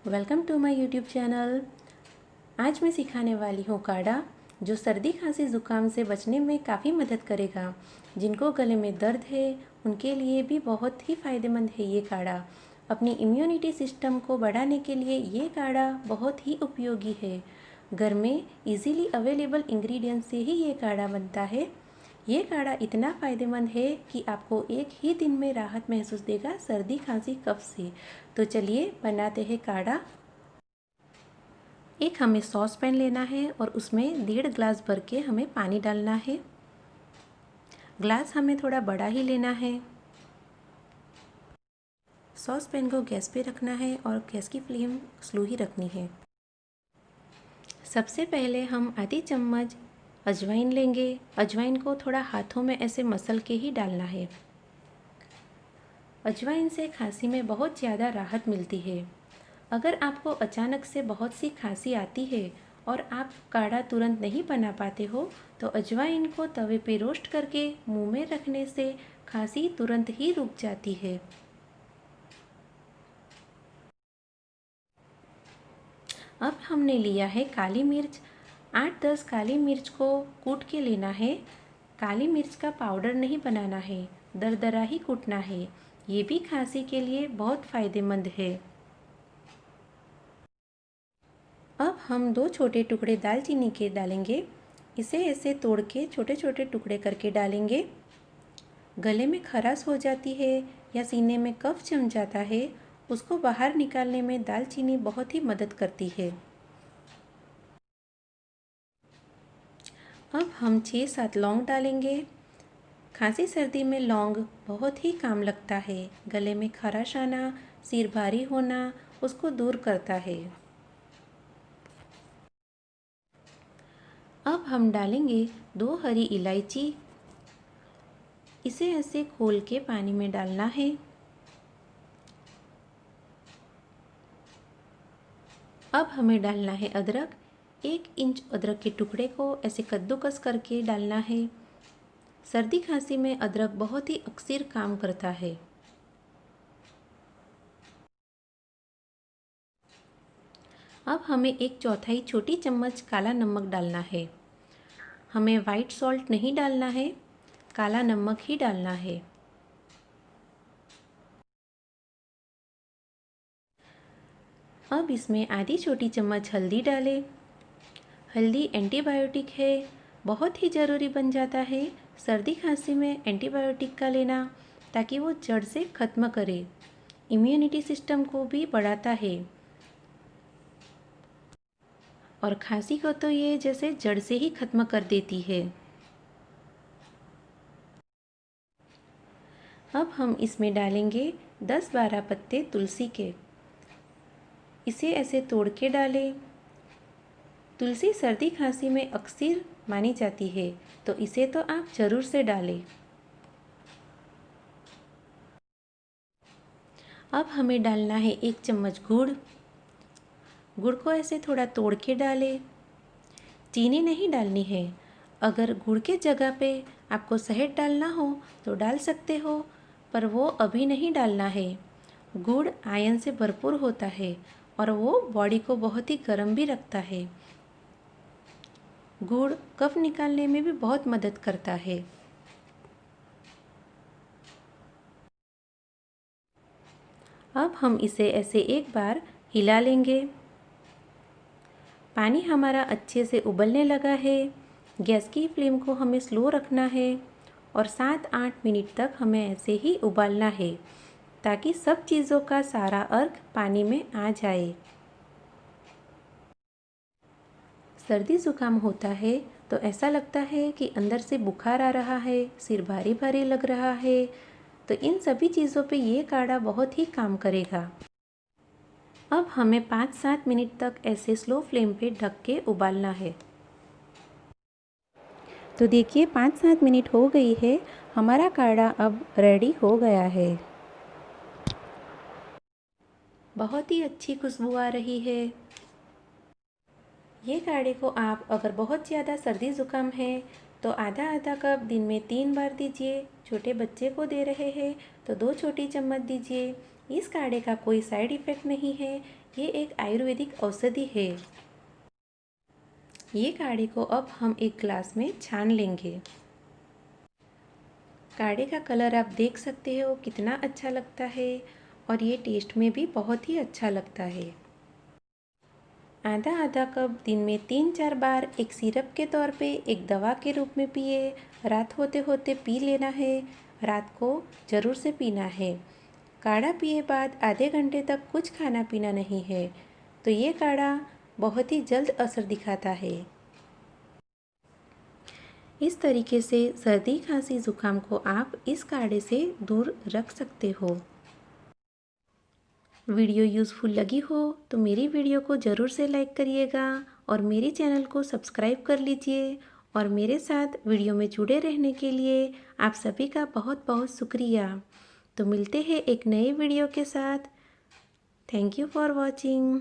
Welcome to my YouTube channel. आज मैं सिखाने वाली हूँ काढ़ा जो सर्दी खांसी ज़ुकाम से बचने में काफ़ी मदद करेगा। जिनको गले में दर्द है उनके लिए भी बहुत ही फ़ायदेमंद है ये काढ़ा। अपनी इम्यूनिटी सिस्टम को बढ़ाने के लिए ये काढ़ा बहुत ही उपयोगी है। घर में इजीली अवेलेबल इंग्रेडिएंट से ही ये काढ़ा बनता है। ये काढ़ा इतना फ़ायदेमंद है कि आपको एक ही दिन में राहत महसूस देगा सर्दी खांसी कफ से। तो चलिए बनाते हैं काढ़ा। एक हमें सॉस पैन लेना है और उसमें 1.5 ग्लास भर के हमें पानी डालना है। ग्लास हमें थोड़ा बड़ा ही लेना है। सॉस पैन को गैस पे रखना है और गैस की फ्लेम स्लो ही रखनी है। सबसे पहले हम आधी चम्मच अजवाइन लेंगे। अजवाइन को थोड़ा हाथों में ऐसे मसल के ही डालना है। अजवाइन से खांसी में बहुत ज़्यादा राहत मिलती है। अगर आपको अचानक से बहुत सी खांसी आती है और आप काढ़ा तुरंत नहीं बना पाते हो तो अजवाइन को तवे पे रोस्ट करके मुंह में रखने से खांसी तुरंत ही रुक जाती है। अब हमने लिया है काली मिर्च। 8-10 काली मिर्च को कूट के लेना है। काली मिर्च का पाउडर नहीं बनाना है, दरदरा ही कूटना है। ये भी खांसी के लिए बहुत फ़ायदेमंद है। अब हम 2 छोटे टुकड़े दालचीनी के डालेंगे। इसे ऐसे तोड़ के छोटे छोटे टुकड़े करके डालेंगे। गले में खराश हो जाती है या सीने में कफ जम जाता है, उसको बाहर निकालने में दालचीनी बहुत ही मदद करती है। अब हम 6-7 लौंग डालेंगे। खांसी सर्दी में लौंग बहुत ही काम लगता है। गले में खराश आना, सिर भारी होना उसको दूर करता है। अब हम डालेंगे 2 हरी इलायची। इसे ऐसे खोल के पानी में डालना है। अब हमें डालना है अदरक। 1 इंच अदरक के टुकड़े को ऐसे कद्दूकस करके डालना है। सर्दी खांसी में अदरक बहुत ही अक्सर काम करता है। अब हमें 1/4 छोटी चम्मच काला नमक डालना है। हमें वाइट सॉल्ट नहीं डालना है, काला नमक ही डालना है। अब इसमें आधी छोटी चम्मच हल्दी डालें। हल्दी एंटीबायोटिक है, बहुत ही ज़रूरी बन जाता है सर्दी खांसी में एंटीबायोटिक का लेना, ताकि वो जड़ से ख़त्म करे। इम्यूनिटी सिस्टम को भी बढ़ाता है और खांसी को तो ये जैसे जड़ से ही ख़त्म कर देती है। अब हम इसमें डालेंगे 10-12 पत्ते तुलसी के। इसे ऐसे तोड़ के डालें। तुलसी सर्दी खांसी में अक्सर मानी जाती है, तो इसे तो आप ज़रूर से डालें। अब हमें डालना है 1 चम्मच गुड़। गुड़ को ऐसे थोड़ा तोड़ के डालें। चीनी नहीं डालनी है। अगर गुड़ के जगह पे आपको शहद डालना हो तो डाल सकते हो, पर वो अभी नहीं डालना है। गुड़ आयरन से भरपूर होता है और वो बॉडी को बहुत ही गर्म भी रखता है। गुड़ कफ निकालने में भी बहुत मदद करता है। अब हम इसे ऐसे एक बार हिला लेंगे। पानी हमारा अच्छे से उबलने लगा है। गैस की फ्लेम को हमें स्लो रखना है और 7-8 मिनट तक हमें ऐसे ही उबालना है, ताकि सब चीज़ों का सारा अर्क पानी में आ जाए। सर्दी ज़ुकाम होता है तो ऐसा लगता है कि अंदर से बुखार आ रहा है, सिर भारी भारी लग रहा है, तो इन सभी चीज़ों पे ये काढ़ा बहुत ही काम करेगा। अब हमें 5-7 मिनट तक ऐसे स्लो फ्लेम पे ढक के उबालना है। तो देखिए 5-7 मिनट हो गई है, हमारा काढ़ा अब रेडी हो गया है। बहुत ही अच्छी खुशबू आ रही है। ये काढ़े को आप अगर बहुत ज़्यादा सर्दी ज़ुकाम है तो आधा आधा कप दिन में 3 बार दीजिए। छोटे बच्चे को दे रहे हैं तो 2 छोटी चम्मच दीजिए। इस काढ़े का कोई साइड इफ़ेक्ट नहीं है, ये एक आयुर्वेदिक औषधि है। ये काढ़े को अब हम एक ग्लास में छान लेंगे। काढ़े का कलर आप देख सकते हो कितना अच्छा लगता है और ये टेस्ट में भी बहुत ही अच्छा लगता है। आधा आधा कप दिन में 3-4 बार एक सिरप के तौर पे, एक दवा के रूप में पिए। रात होते होते पी लेना है, रात को ज़रूर से पीना है। काढ़ा पिए बाद आधे घंटे तक कुछ खाना पीना नहीं है, तो ये काढ़ा बहुत ही जल्द असर दिखाता है। इस तरीके से सर्दी खांसी ज़ुकाम को आप इस काढ़े से दूर रख सकते हो। वीडियो यूज़फुल लगी हो तो मेरी वीडियो को ज़रूर से लाइक करिएगा और मेरे चैनल को सब्सक्राइब कर लीजिए। और मेरे साथ वीडियो में जुड़े रहने के लिए आप सभी का बहुत बहुत शुक्रिया। तो मिलते हैं एक नए वीडियो के साथ। Thank you for watching.